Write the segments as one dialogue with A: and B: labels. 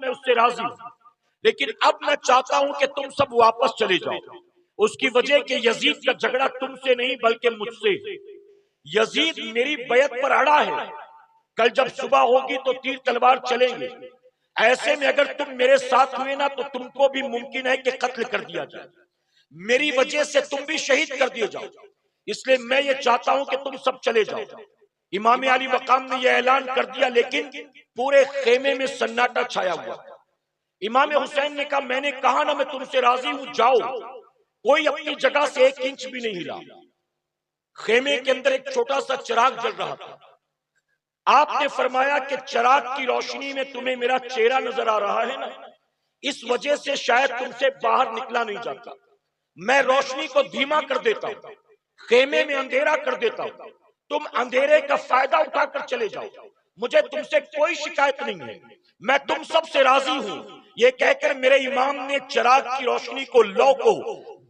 A: میں اس سے راضی ہوں، لیکن اب میں چاہتا ہوں کہ تم سب واپس چلے جاؤ۔ اس کی وجہ کہ یزید کا جھگڑا تم سے نہیں بلکہ مجھ سے۔ یزید میری بیعت پر اڑا ہے، کل جب صبح ہوگی تو تیر تلوار چلیں گے، ایسے میں اگر تم میرے ساتھ ہوئے نا تو تم کو بھی ممکن ہے کہ قتل کر دیا جائے، میری وجہ سے تم بھی شہید کر دیے جاؤ، اس لیے میں یہ چاہتا ہوں کہ تم سب چلے جاؤ۔ امام علی مقام نے یہ اعلان کر دیا، لیکن پورے خیمے میں سناٹا چھایا ہوا۔ امام حسین نے کہا میں نے کہا نا میں تم سے راضی ہوں، جاؤ۔ کوئی اپنی جگہ سے ایک انچ بھی نہیں ہلا۔ خیمے کے اندر ایک چھوٹا سا چراغ جل رہا تھا۔ آپ نے فرمایا کہ چراغ کی روشنی میں تمہیں میرا چہرہ نظر آ رہا ہے نا، اس وجہ سے شاید تم سے باہر نکلا نہیں جاتا، میں روشنی کو دھیما کر دیتا ہوں، خیمے میں اندھیرا کر دیتا ہوں، تم اندھیرے کا فائدہ اٹھا کر چلے جاؤ، مجھے تم سے کوئی شکایت نہیں ہے، میں تم سب سے راضی ہوں۔ یہ کہہ کر میرے امام نے چراغ کی روشنی کو لو کو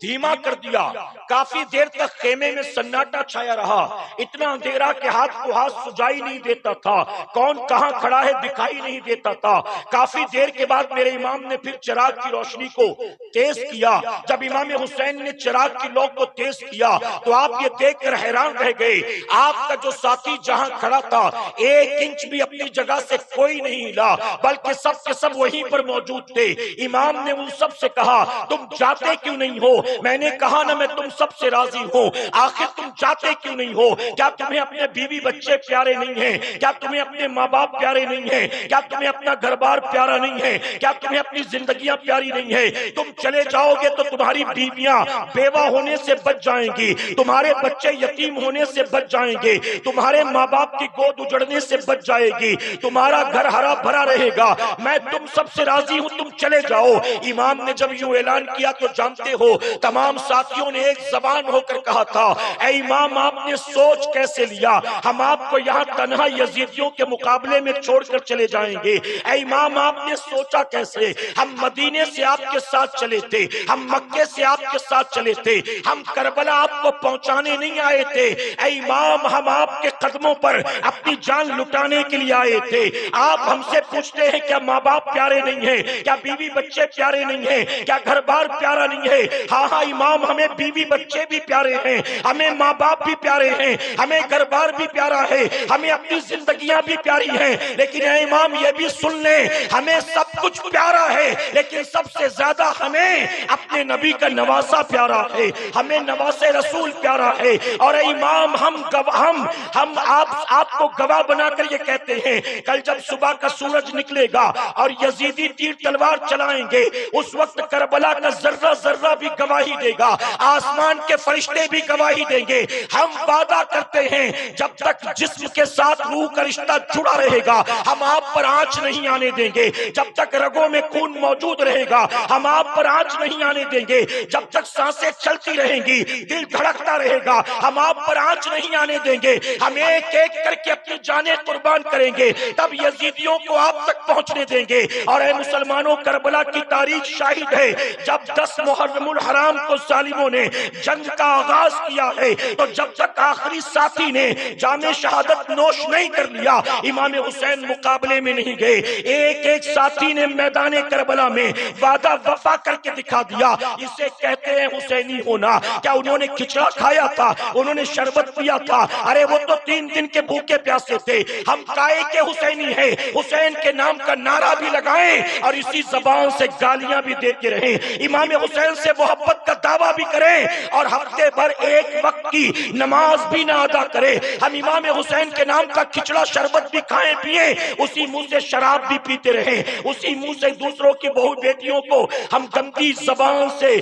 A: دھیما کر دیا۔ کافی دیر تک خیمے میں سناٹا چھایا رہا، اتنا اندھیرا کہ ہاتھ کو ہاتھ سجائی نہیں دیتا تھا، کون کہاں کھڑا ہے دکھائی نہیں دیتا تھا۔ کافی دیر کے بعد میرے امام نے پھر چراغ کی روشنی کو تیز کیا۔ جب امام حسین نے چراغ کی لو کو تیز کیا تو آپ یہ دیکھ کر حیران رہ گئے، آپ کا جو ساتھی جہاں کھڑا تھا ایک انچ بھی اپنی جگہ سے کوئی نہیں ہلا، بلکہ سب کے سب وہیں پر موجود تھے۔ امام نے ان سب سے کہا تم جاتے کیوں نہیں ہو؟ میں نے کہا نا میں تم سب سے راضی ہوں، آخر تم جاتے کیوں نہیں ہو؟ کیا تمہیں اپنے بیوی بچے پیارے نہیں ہیں؟ کیا تمہیں اپنے ماں باپ پیارے نہیں ہیں؟ کیا تمہیں اپنا گھر بار پیارا نہیں ہے؟ کیا تمہیں اپنی زندگیاں پیاری نہیں ہیں؟ تم چلے جاؤ گے تو تمہاری بیویاں بیوہ ہونے سے بچ جائیں گی، تمہارے بچے یتیم ہونے سے بچ جائیں گے، تمہارے ماں باپ کی گود اجڑنے سے بچ جائے گی، تمہارا گھر ہرا بھرا رہے گا، میں تم سب سے راضی ہوں، تم چلے جاؤ۔ امام نے جب یوں اعلان کیا تو جانتے ہو تمام ساتھیوں نے ایک زبان ہو کر کہا تھا اے امام آپ نے سوچ کیسے لیا، ہم آپ کو یہاں تنہا یزیدیوں کے مقابلے میں چھوڑ کر چلے جائیں گے؟ اے امام آپ نے سوچا کیسے؟ ہم مدینے سے آپ کے ساتھ چلے تھے، ہم مکے سے آپ کے ساتھ چلے تھے، ہم کربلا آپ کو پہنچانے نہیں آئے تھے، اے امام ہم آپ کے قدموں پر اپنی جان لٹانے کے لیے آئے تھے۔ آپ ہم سے پوچھتے ہیں کیا ماں باپ پیارے نہیں ہیں؟ کیا بیوی بچے پیارے نہیں ہیں؟ کیا گھر بار پیارا نہیں ہے؟ ہاں ہاں امام ہمیں بیوی بچے بھی پیارے ہیں، ہمیں ماں باپ بھی پیارے ہیں، ہمیں گھر بار بھی پیارا ہے، ہمیں اپنی زندگیاں بھی پیاری ہیں، لیکن اے امام یہ بھی سن لیں ہمیں سب کچھ پیارا ہے، لیکن سب سے زیادہ ہمیں اپنے نبی کا نواسہ پیارا ہے، ہمیں نواسہ رسول پیارا ہے۔ اور اے امام ہم آپ کو گواہ بنا کر یہ کہتے ہیں کل جب صبح کا سورج نکلے گا اور یزیدی تیر تلوار چلائیں گے اس وقت کربلا کا ذرہ ذرہ بھی گواہی دے گا، آسمان کے فرشتے بھی گواہی دیں گے۔ ہم وعدہ کرتے ہیں جب تک جسم کے ساتھ روح کا رشتہ جڑا رہے گا ہم آپ پر آنچ نہیں آنے دیں گے، جب تک رگوں میں خون موجود رہے گا ہم آپ پر آنچ نہیں آنے دیں گے، جب تک سانسیں چلتی رہیں گی دل دھڑکتا رہے گا ہم آپ پر آنچ نہیں آنے دیں گے، ہم ایک ایک کر کے اپنی جانیں قربان کریں گے تب یزیدیوں کو آپ تک پہنچنے دیں گے۔ اور اے مسلمانوں کربلا کی تاریخ شاہد ہے جب 10 محرم الحرام کو ظالموں نے جنگ کا آغاز کیا ہے تو جب تک آخری ساتھی نے جام شہادت نوش نہیں کر لیا امام حسین مقابلے میں نہیں گئے، ایک ایک ساتھی نے میدان کربلا میں وعدہ وفا کر کے دکھا دیا، اسے کہتے ہیں حسینی ہونا۔ کیا انہوں نے کھچڑا کھایا تھا؟ انہوں نے شربت پیا تھا؟ ارے وہ تو 3 دن کے بھوکے پیاسے تھے۔ ہم کائے کے حسینی ہیں، حسین کے نام کا نعرہ بھی لگائیں اور اسی زبان سے گالیاں بھی دیتے رہیں، امام حسین سے محبت کا دعویٰ بھی کریں اور ہفتے بھر ایک وقت کی نماز بھی نہ ادا کریں، ہم امام حسین کے نام کا کھچڑا شربت بھی کھائیں پیئیں، اسی منہ سے شراب بھی پیتے رہیں، اسی منہ سے دوسروں کی بہو بیٹیوں کو ہم گندی زبان سے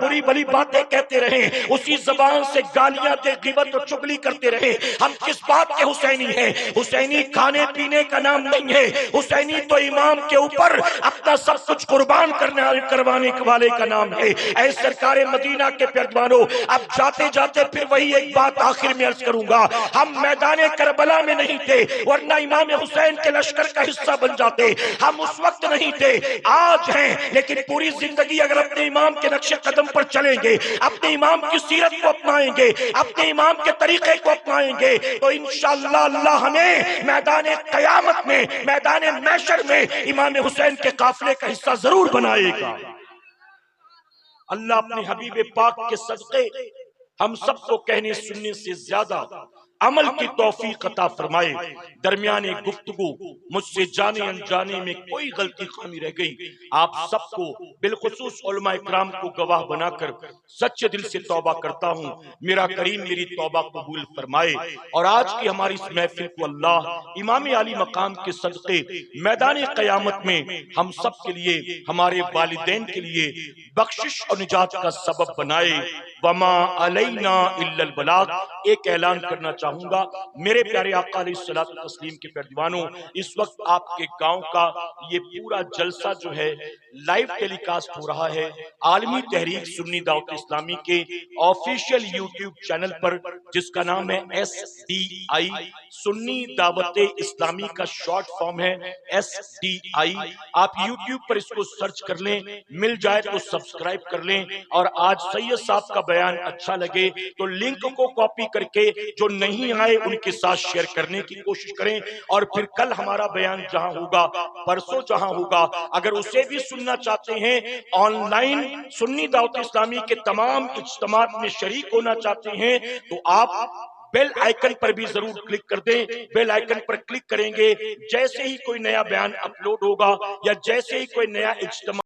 A: بری بلی باتیں کہتے رہیں، اسی زبان سے گالیاں دے غیبت اور چغلی کرتے رہیں۔ ہم کس بات کے حسینی ہیں؟ حسینی کھانے پینے کا نام نہیں ہے، حسینی تو امام کے اوپر اپنا سب کچھ قربان کروانے والے کا نام ہے۔ اے اے سرکار مدینہ کے پیروانوں، اب جاتے جاتے پھر وہی ایک بات آخر میں عرض کروں گا، ہم میدان کربلا میں نہیں تھے ورنہ امام حسین کے لشکر کا حصہ بن جاتے، ہم اس وقت نہیں تھے، آج ہیں، لیکن پوری زندگی اگر اپنے امام کے نقش قدم پر چلیں گے، اپنے امام کی سیرت کو اپنائیں گے، اپنے امام کے طریقے کو اپنائیں گے، تو انشاءاللہ اللہ ہمیں میدان قیامت میں، میدان محشر میں امام حسین کے قافلے کا حصہ ضرور بنائے گا۔ اللہ اپنے حبیب پاک کے صدقے ہم سب کو کہنے سننے سے زیادہ عمل کی توفیق عطا فرمائے۔ درمیان گفتگو مجھ سے جانے انجانے میں کوئی غلطی خامی رہ گئی، آپ سب کو بالخصوص علماء اکرام کو گواہ بنا کر سچے دل سے توبہ کرتا ہوں، میرا کریم میری توبہ قبول فرمائے، اور آج کی ہماری اس محفل کو اللہ امام عالی مقام کے صدقے میدان قیامت میں ہم سب کے لیے، ہمارے والدین کے لیے بخشش اور نجات کا سبب بنائے۔ وما علینا الا البلاغ۔ ایک اعلان کرنا چاہوں گا، میرے پیارے آقا علیہ الصلوۃ والتسلیم کے پیروانوں، اس وقت آپ کے گاؤں کا یہ پورا جلسہ جو ہے لائیو ٹیلی کاسٹ ہو رہا ہے عالمی تحریک سنی دعوت اسلامی کے آفیشیل یوٹیوب چینل پر، جس کا نام ہے SDI سنی دعوت اسلامی کا شارٹ فارم ہے SDI۔ آپ یوٹیوب پر اس کو سرچ کر لیں، مل جائے تو سبسکرائب کر لیں، اور آج سید صاحب کا بیان اچھا لگے تو لنک کو کاپی کر کے جو نہیں آئے ان کے ساتھ شیئر کرنے کی کوشش کریں، اور پھر کل ہمارا بیان جہاں ہوگا، پرسوں جہاں ہوگا، اگر اسے بھی سننا چاہتے ہیں، آن لائن سنی دعوت اسلامی کے تمام اجتماعات میں شریک ہونا چاہتے ہیں، تو آپ بیل آئیکن پر بھی ضرور کلک کر دیں۔ بیل آئیکن پر کلک کریں گے، جیسے ہی کوئی نیا بیان اپلوڈ ہوگا یا جیسے ہی کوئی نیا اجتماع